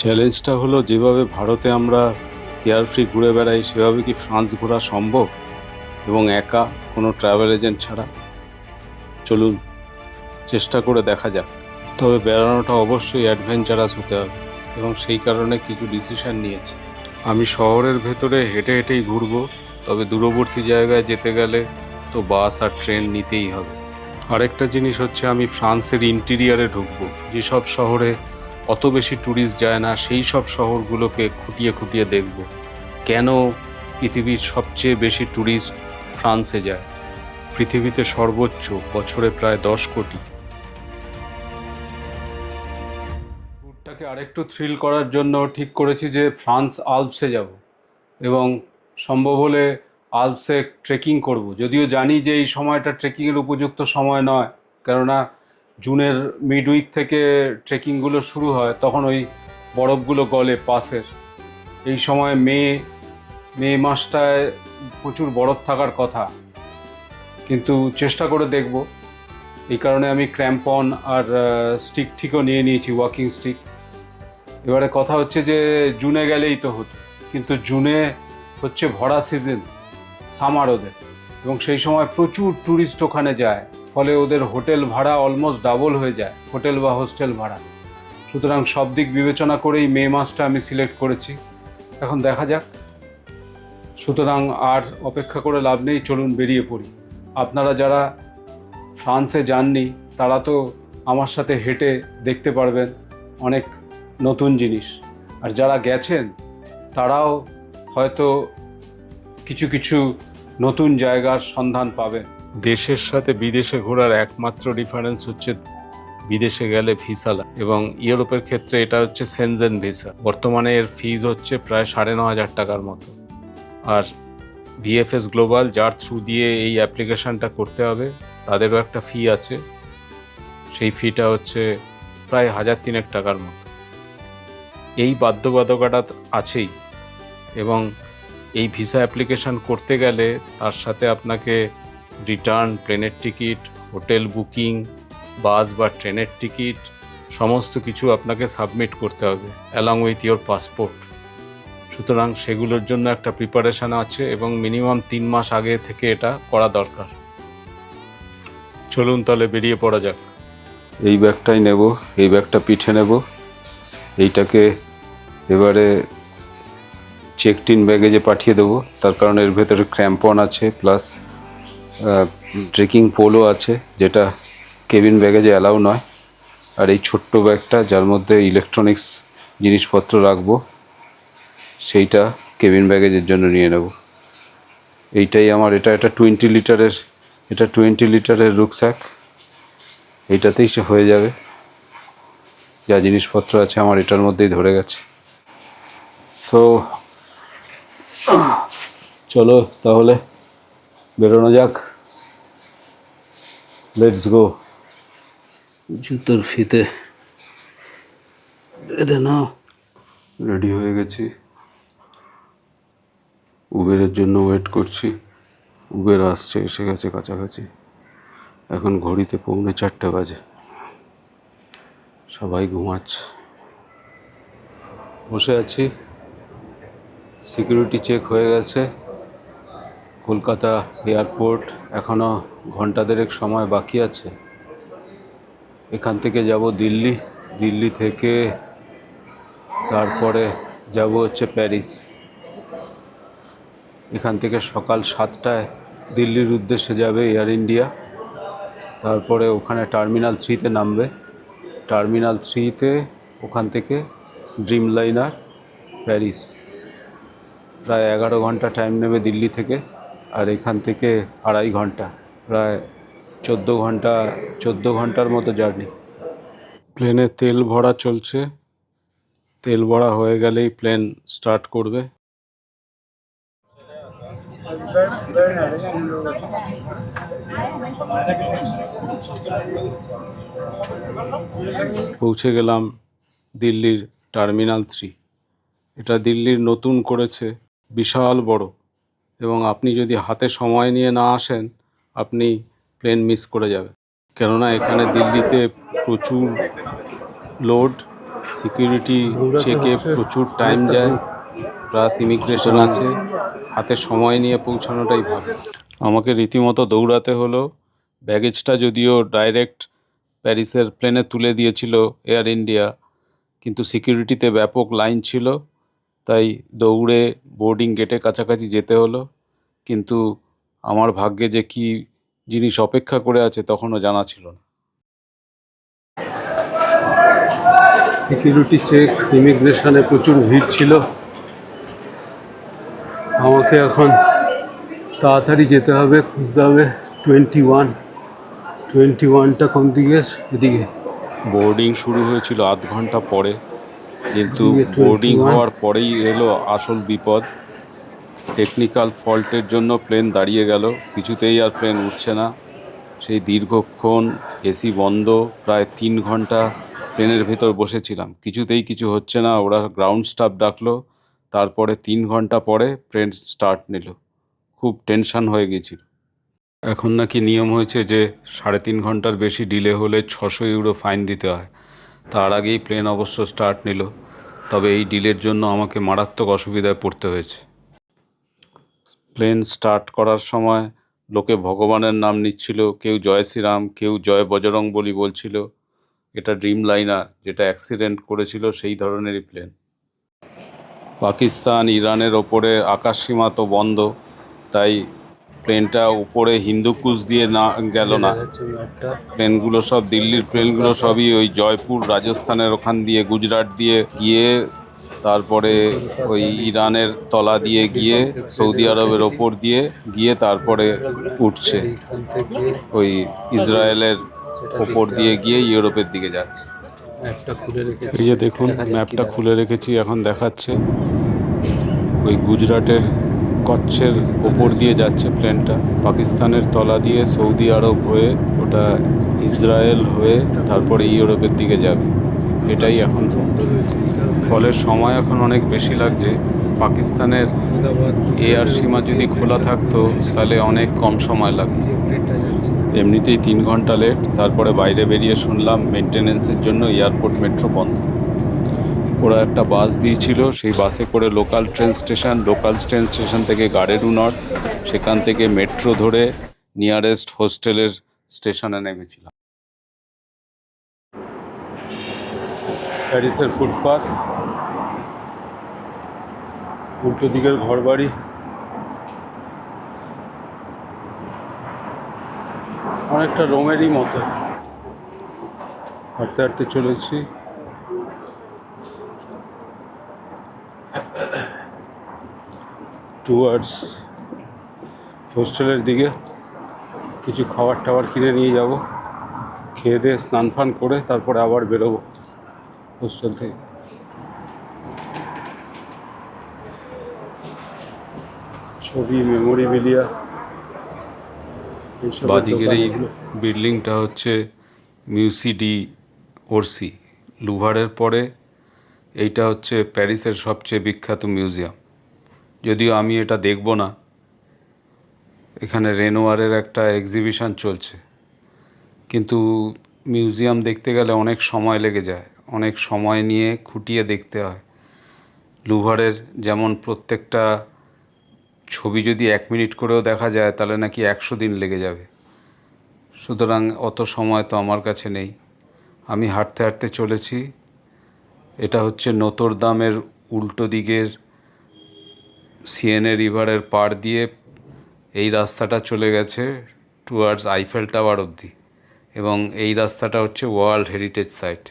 চ্যালেঞ্জটা হলো, যেভাবে ভারতে আমরা কেয়ারফ্রি ঘুরে বেড়াই সেভাবে কি ফ্রান্স ঘোরা সম্ভব, এবং একা, কোনো ট্রাভেল এজেন্ট ছাড়া? চলুন চেষ্টা করে দেখা যাক। তবে বেড়ানোটা অবশ্যই অ্যাডভেঞ্চারাস হতে হবে, এবং সেই কারণে কিছু ডিসিশন নিয়েছি। আমি শহরের ভেতরে হেঁটে হেঁটেই ঘুরবো, তবে দূরবর্তী জায়গায় যেতে গেলে তো বাস আর ট্রেন নিতেই হবে। আরেকটা জিনিস হচ্ছে, আমি ফ্রান্সের ইন্টিরিয়ারে ঢুকবো। যেসব শহরে অত বেশি ট্যুরিস্ট যায় না, সেই সব শহরগুলোকে খুঁটিয়ে খুঁটিয়ে দেখব। কেন পৃথিবীর সবচেয়ে বেশি ট্যুরিস্ট ফ্রান্সে যায়? পৃথিবীতে সর্বোচ্চ, বছরে প্রায় 10 কোটি। ট্যুরটাকে আরেকটু থ্রিল করার জন্য ঠিক করেছি যে ফ্রান্স আল্পসে যাব, এবং সম্ভব হলে আল্পসে ট্রেকিং করব। যদিও জানি যে এই সময়টা ট্রেকিংয়ের উপযুক্ত সময় নয়, কেননা জুনের মিড উইক থেকে ট্রেকিংগুলো শুরু হয়, তখন ওই বরফগুলো গলে পাসের। এই সময় মে মাসটায় প্রচুর বরফ থাকার কথা, কিন্তু চেষ্টা করে দেখব। এই কারণে আমি ক্র্যাম্পন আর স্টিক ঠিকও নিয়ে নিয়েছি, ওয়াকিং স্টিক। এবারে কথা হচ্ছে যে জুনে গেলেই তো হতো, কিন্তু জুনে হচ্ছে ভরা সিজন, সামার ওদের, এবং সেই সময় প্রচুর ট্যুরিস্ট ওখানে যায়, ফলে ওদের হোটেল ভাড়া অলমোস্ট ডাবল হয়ে যায়, হোটেল বা হোস্টেল ভাড়া। সুতরাং সব দিক বিবেচনা করেই মে মাসটা আমি সিলেক্ট করেছি। এখন দেখা যাক। সুতরাং আর অপেক্ষা করে লাভ নেই, চলুন বেরিয়ে পড়ি। আপনারা যারা ফ্রান্সে যাননি তারা তো আমার সাথে হেঁটে দেখতে পারবেন অনেক নতুন জিনিস, আর যারা গেছেন তারাও হয়তো কিছু কিছু নতুন জায়গার সন্ধান পাবেন। দেশের সাথে বিদেশে ঘোরার একমাত্র ডিফারেন্স হচ্ছে বিদেশে গেলে ভিসা লাগে, এবং ইউরোপের ক্ষেত্রে এটা হচ্ছে সেনজেন ভিসা। বর্তমানে এর ফিজ হচ্ছে প্রায় 9,500 টাকার মতো। আর ভিএফএস গ্লোবাল, যার থ্রু দিয়ে এই অ্যাপ্লিকেশানটা করতে হবে, তাদেরও একটা ফি আছে। সেই ফিটা হচ্ছে প্রায় 1,300 টাকার মতো। এই বাধ্যবাধকতা আছেই, এবং এই ভিসা অ্যাপ্লিকেশান করতে গেলে তার সাথে আপনাকে রিটার্ন, প্লেনের টিকিট, হোটেল বুকিং, বাস বা ট্রেনের টিকিট, সমস্ত কিছু আপনাকে সাবমিট করতে হবে অ্যালং উইথ ইয়োর পাসপোর্ট। সুতরাং সেগুলোর জন্য একটা প্রিপারেশান আছে, এবং মিনিমাম 3 মাস আগে থেকে এটা করা দরকার। চলুন তাহলে বেরিয়ে পড়া যাক। এই ব্যাগটাই নেব, এই ব্যাগটা পিঠে নেব। এইটাকে এবারে চেকড ইন ব্যাগেজে পাঠিয়ে দেবো, তার কারণ এর ভেতরে ক্র্যাম্পন আছে, প্লাস ট্রেকিং পোলও আছে, যেটা কেবিন ব্যাগেজে অ্যালাউ নয়। আর এই ছোট্ট ব্যাগটা, যার মধ্যে ইলেকট্রনিক্স জিনিসপত্র রাখবো, সেইটা কেবিন ব্যাগেজের জন্য নিয়ে নেব। এইটাই আমার, এটা 20 লিটারের, এটা 20 লিটারের রুকস্যাক। এইটাতেই সে হয়ে যাবে। যা জিনিসপত্র আছে আমার এটার মধ্যেই ধরে গেছে। সো চলো তাহলে বেরোনো যাক। Let's go. জুতোর ফিতে বেঁধে নাও। রেডি হয়ে গেছি, উবেরের জন্য ওয়েট করছি। উবের আসছে, এসে গেছে কাছাকাছি। এখন ঘড়িতে 3:45 বাজে, সবাই ঘুমাচ্ছে। বসে আছি, সিকিউরিটি চেক হয়ে গেছে। কলকাতা এয়ারপোর্ট, এখনও ঘন্টা দেড়েক সময় বাকি আছে। এখান থেকে যাব দিল্লি, দিল্লি থেকে তারপরে যাব হচ্ছে প্যারিস। এখান থেকে সকাল 7টায় দিল্লির উদ্দেশ্যে যাবে এয়ার ইন্ডিয়া। তারপরে ওখানে টার্মিনাল 3-তে নামবে। টার্মিনাল 3-তে ওখান থেকে ড্রিম লাইনার প্যারিস। প্রায় 11 ঘন্টা টাইম নেবে দিল্লি থেকে, আর এখান থেকে 2.5 ঘন্টা, প্রায় 14 ঘন্টার মতো জার্নি। প্লেনে তেল ভরা চলছে, তেল ভরা হয়ে গেলেই প্লেন স্টার্ট করবে। পৌঁছে গেলাম দিল্লির টার্মিনাল 3। এটা দিল্লির নতুন করেছে, বিশাল বড়, এবং আপনি যদি হাতে সময় নিয়ে না আসেন আপনি প্লেন মিস করে যাবেন। কেননা এখানে দিল্লিতে প্রচুর লোড, সিকিউরিটি চেকে প্রচুর টাইম যায়, প্লাস ইমিগ্রেশন আছে, হাতে সময় নিয়ে পৌঁছানোটাই ভালো। আমাকে রীতিমতো দৌড়াতে হলো। ব্যাগেজটা যদিও ডাইরেক্ট প্যারিসের প্লেনে তুলে দিয়েছিল এয়ার ইন্ডিয়া, কিন্তু সিকিউরিটিতে ব্যাপক লাইন ছিল, তাই দৌড়ে বোর্ডিং গেটে কাছাকাছি যেতে হলো। কিন্তু আমার ভাগ্যে যে কী জিনিস অপেক্ষা করে আছে তখনও জানা ছিল না। সিকিউরিটি চেক, ইমিগ্রেশনে প্রচুর ভিড় ছিল। আমাকে এখন তাড়াতাড়ি যেতে হবে, খুঁজতে হবে 21টা কোন দিকে? এদিকে। বোর্ডিং শুরু হয়েছিল আধ ঘন্টা পরে, কিন্তু বোর্ডিং হওয়ার পরেই এলো আসল বিপদ। টেকনিক্যাল ফল্টের জন্য প্লেন দাঁড়িয়ে গেল, কিছুতেই আর প্লেন উঠছে না। সেই দীর্ঘক্ষণ এসি বন্ধ, প্রায় 3 ঘন্টা প্লেনের ভেতর বসেছিলাম, কিছুতেই কিছু হচ্ছে না। ওরা গ্রাউন্ড স্টাফ ডাকলো, তারপরে 3 ঘন্টা পরে প্লেন স্টার্ট নিল। খুব টেনশন হয়ে গেছিল। এখন নাকি নিয়ম হয়েছে যে 3.5 ঘন্টার বেশি ডিলে হলে 600 ইউরো ফাইন দিতে হয়। তার আগেই প্লেন অবশ্য স্টার্ট নিল, তবে এই ডিলের জন্য আমাকে মারাত্মক অসুবিধায় পড়তে হয়েছে। প্লেন স্টার্ট করার সময় লোকে ভগবানের নাম নিচ্ছিল, কেউ জয় শ্রীরাম, কেউ জয় বজরং বলি বলছিল। এটা ড্রিম লাইনার, যেটা অ্যাক্সিডেন্ট করেছিল সেই ধরনেরই প্লেন। পাকিস্তান ইরানের ওপরে আকাশসীমা তো বন্ধ, তাই প্লেনটা উপরে হিন্দুকুশ দিয়ে না গেল না। প্লেনগুলো সব দিল্লির প্লেনগুলো সবই ওই জয়পুর রাজস্থানের ওখান দিয়ে, গুজরাট দিয়ে গিয়ে, তারপরে ওই ইরানের তলা দিয়ে গিয়ে, সৌদি আরবের ওপর দিয়ে গিয়ে তারপরে উঠছে, ওই ইসরায়েলের ওপর দিয়ে গিয়ে ইউরোপের দিকে যাচ্ছে। এই যে দেখুন, ম্যাপটা খুলে রেখেছি, এখন দেখাচ্ছে ওই গুজরাটের কচ্ছের ওপর দিয়ে যাচ্ছে প্লেনটা, পাকিস্তানের তলা দিয়ে সৌদি আরব হয়ে ওটা ইসরায়েল হয়ে তারপরে ইউরোপের দিকে যাবে। এটাই এখন ফলে সময় এখন অনেক বেশি লাগছে। পাকিস্তানের এয়ার সীমা যদি খোলা থাকতো তাহলে অনেক কম সময় লাগতো। এমনিতেই 3 ঘন্টা লেট, তারপরে বাইরে বেরিয়ে শুনলাম মেনটেনেন্সের জন্য এয়ারপোর্ট মেট্রো বন্ধ। ওরা একটা বাস দিয়েছিল, সেই বাসে করে লোকাল ট্রেন স্টেশন থেকে গাড়েরু নর্থ, সেখান থেকে মেট্রো ধরে নিয়ারেস্ট হোস্টেলের স্টেশনে নেমেছিলাম। প্যারিসের ফুটপাথ, উল্টো দিকের ঘরবাড়ি, অনেকটা রোমেরই মতো। হাঁটতে হাঁটতে চলেছি। টুয়ার্ডস হোস্টেলের দিকে। কিছু খাবার টাবার কিনে নিয়ে যাব, খেয়ে দিয়ে স্নান ফান করে তারপরে আবার বেরোবো হোস্টেল থেকে। ছবি, মেমোরিবিলিয়া, বাদিকের এই বিল্ডিংটা হচ্ছে মিউসি ডি ওরসি। লুভারের পরে এইটা হচ্ছে প্যারিসের সবচেয়ে বিখ্যাত মিউজিয়াম। যদিও আমি এটা দেখব না, এখানে রেনোয়ারের একটা এক্সিবিশন চলছে, কিন্তু মিউজিয়াম দেখতে গেলে অনেক সময় লেগে যায়, অনেক সময় নিয়ে খুঁটিয়ে দেখতে হয়। লুভারের যেমন প্রত্যেকটা ছবি যদি 1 মিনিট করেও দেখা যায় তাহলে নাকি 100 দিন লেগে যাবে, সুতরাং অত সময় তো আমার কাছে নেই। আমি হাঁটতে হাঁটতে চলেছি। এটা হচ্ছে নোতর দামের উল্টো দিকের সিয়েনে রিভারের পাড় দিয়ে এই রাস্তাটা চলে গেছে টুয়ার্ডস আইফেল টাওয়ার অবধি, এবং এই রাস্তাটা হচ্ছে ওয়ার্ল্ড হেরিটেজ সাইট।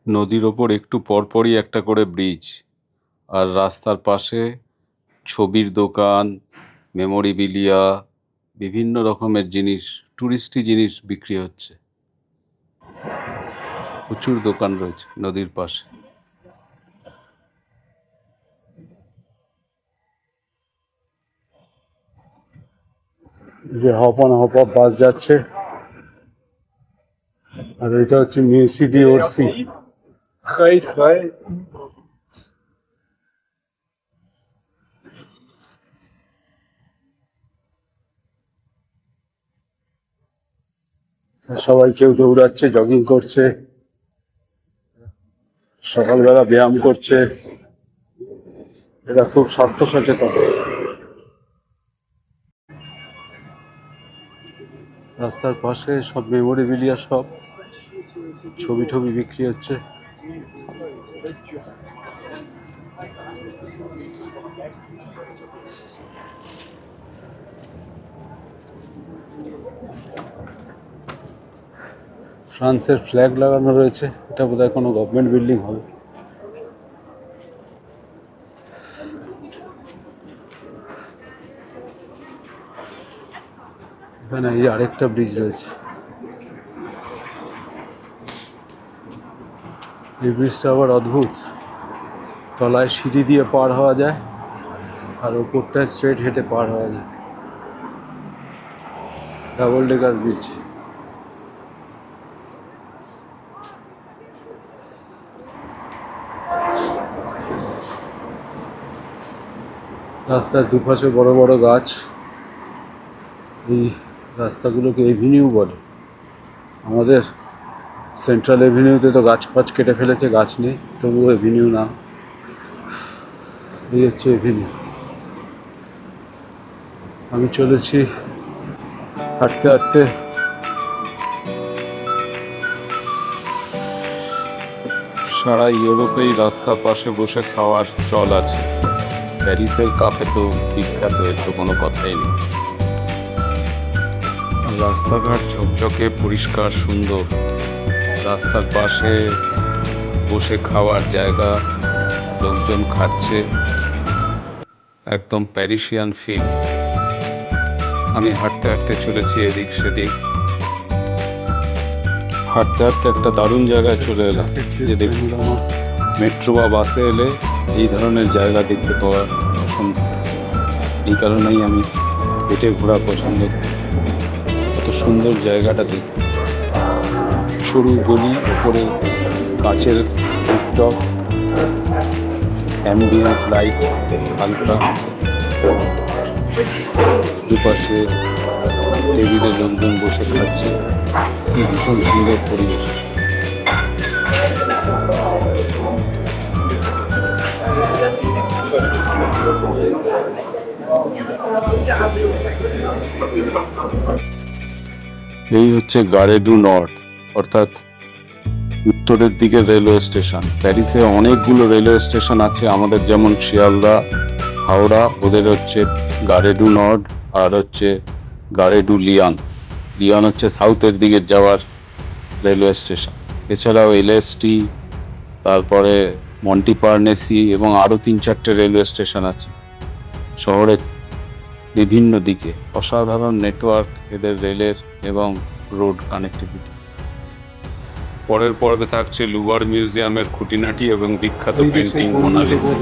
নদীর ওপর একটু পরপরই একটা করে ব্রিজ, আর রাস্তার পাশে ছবির দোকান, মেমোরিবিলিয়া, বিভিন্ন রকমের জিনিস, টুরিস্টি জিনিস বিক্রি হচ্ছে। প্রচুর দোকান রয়েছে নদীর পাশে। যে হপ অন হপ অফ বাস যাচ্ছে, আর এটা হচ্ছে মিউসি ডি ওরসি। সবাই, কেউ দৌড়াচ্ছে, জগিং করছে, সকালবেলা ব্যায়াম করছে, এরা খুব স্বাস্থ্য সচেতন। রাস্তার পাশে সব মেমোরেবিলিয়া, সব ছবি টবি বিক্রি হচ্ছে। ফ্রান্সের ফ্ল্যাগ লাগানো রয়েছে, এটা বোধহয় কোনো গভর্নমেন্ট বিল্ডিং হবে। এখানে এই আরেকটা ব্রিজ রয়েছে, এই ব্রিজটা আবার অদ্ভুত, তলায় সিঁড়ি দিয়ে পার হওয়া যায় আর ওপরটায় স্ট্রেট হেঁটে পার হওয়া যায়। Double decker bridge. রাস্তার দুপাশে বড় বড় গাছ, এই রাস্তাগুলোকে এভিনিউ বলে। আমাদের সেন্ট্রাল এভিনিউতে তো গাছ ফাছ কেটে ফেলেছে, গাছ নেই, তবুও এভিনিউ না, এই হচ্ছে এভিনিউ। আমি চলেছি হাঁটতে হাঁটতে। সারা ইউরোপেই রাস্তার পাশে বসে খাওয়ার চল আছে, প্যারিসের কাফে তো বিখ্যাত, এর তো কোনো কথাই নেই। রাস্তাঘাট ঝকঝকে পরিষ্কার সুন্দর, রাস্তার পাশে বসে খাওয়ার জায়গা, লোকজন খাচ্ছে, একদম প্যারিসিয়ান ফিল। আমি হাঁটতে হাঁটতে চলেছি এদিক সেদিক, হাঁটতে হাঁটতে একটা দারুণ জায়গায় চলে এলাম, যে দেখুন মেট্রো বা বাসে এলে এই ধরনের জায়গা দেখতে পাওয়া পছন্দ। এই কারণেই আমি হেঁটে ঘোরা পছন্দ করি। কত সুন্দর জায়গাটা দেখতে, সরু গলি, ওপরে কাচের রুফটপ, অ্যাম্বিয়েন্ট লাইট হালকা, দুপাশে টেবিলে লোকজন বসে খাচ্ছে, কি ভীষণ সুন্দর পরিবেশ। এই হচ্ছে গারে ডু নর্ড, অর্থাৎ উত্তরের দিকে রেলওয়ে স্টেশন। প্যারিসে অনেকগুলো রেলওয়ে স্টেশন আছে, আমাদের যেমন শিয়ালদা, হাওড়া, ওদের হচ্ছে গারে ডু নর্ড আর হচ্ছে গারে ডু লিয়ন। লিয়ন হচ্ছে সাউথের দিকে যাওয়ার রেলওয়ে স্টেশন। এছাড়াও এলএসটি, তারপরে মন্টিপার্নেসি এবং আরও 3-4টে রেলওয়ে স্টেশন আছে শহরের বিভিন্ন দিকে। অসাধারণ নেটওয়ার্ক এদের রেলের এবং রোড কানেক্টিভিটি। পরের পর্বে থাকছে লুভর মিউজিয়ামের খুঁটিনাটি এবং বিখ্যাত পেন্টিং মোনালিসা।